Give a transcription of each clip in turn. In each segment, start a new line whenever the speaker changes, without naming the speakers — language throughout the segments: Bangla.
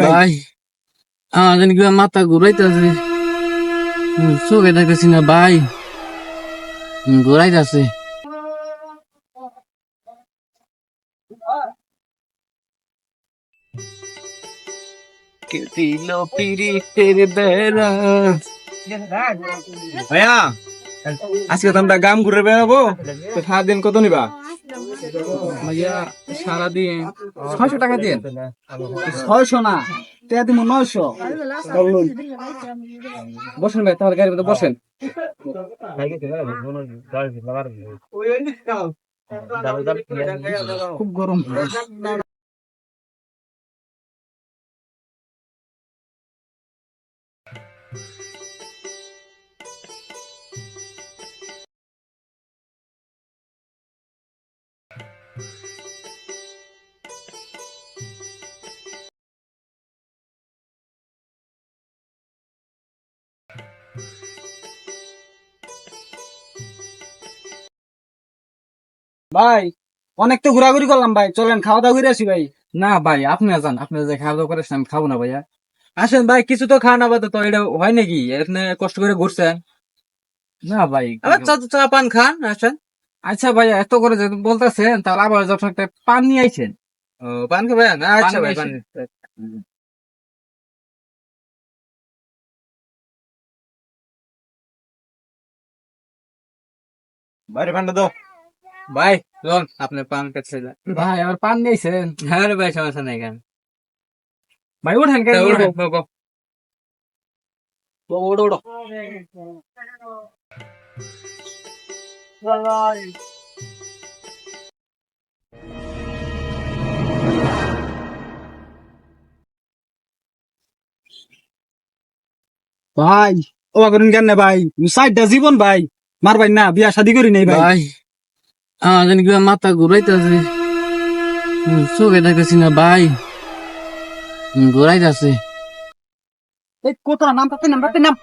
ভাই আমার জানি কিবা মাথা ঘুরাইতেছে, চোখে দেখতেছি না ভাই, ঘুরাইতেছে।
ভাইয়া আজকে তো আমরা গাম ঘুরে বেড়াবো, তো সারাদিন কত নিবা?
ভাইয়া সারাদিন 600 টাকা দিন।
600 না, তে তুমি 900।
বসেন ভাই, তাহলে গাড়ির মধ্যে বসেন। খুব গরম।
ভাই অনেক তো ঘোরাঘুরি করলাম ভাই, চলেন খাওয়া দাওয়া করে আসি ভাই।
না ভাই, আপনি যান, আপনি যে খাওয়া দাওয়া করেছেন আমি খাবো না ভাইয়া।
আসেন ভাই, কিছু তো খাওয়া না তো এটা হয় নাকি? এখানে কষ্ট করে ঘুরছেন।
না ভাই,
আবার চা চা পান খান, আসেন।
আচ্ছা ভাইয়া, এত করে যদি বলতেছেন তাহলে আবার যখন একটা পান নিয়ে আইছেন।
ও পান খাবেন? আচ্ছা ভাই পান। বাইরে পানটা দাও। ভাই লোন আপনি পান কাছে যান।
ভাই আবার পান নিয়েছেন?
হ্যাঁ রে ভাই, সমস্যা নাই কেন।
ভাই উঠেন কেন? উঠেন।
ওড়ো ওড়ো। ভাই ও করেন কেন ভাই? সাইডটা জীবন ভাই, মার ভাই না, বিয়া শাদি করি নাই ভাই।
ভাই আমার জানি কিবা মাথা ঘুরাইতেছে, চোখে দেখতেছি না ভাই, ঘুরাইতেছে।
এই কোথা নাম পাতে নাম পাতে নাম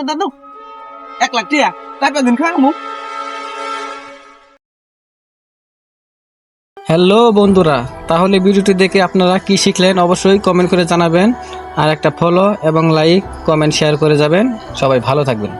দাদু 1 লাখ টিয়া তারপর দিন খামু।
হ্যালো বন্ধুরা, তাহলে ভিডিওটি দেখে আপনারা কি শিখলেন অবশ্যই কমেন্ট করে জানাবেন, আর একটা ফলো এবং লাইক কমেন্ট শেয়ার করে যাবেন। সবাই ভালো থাকবেন।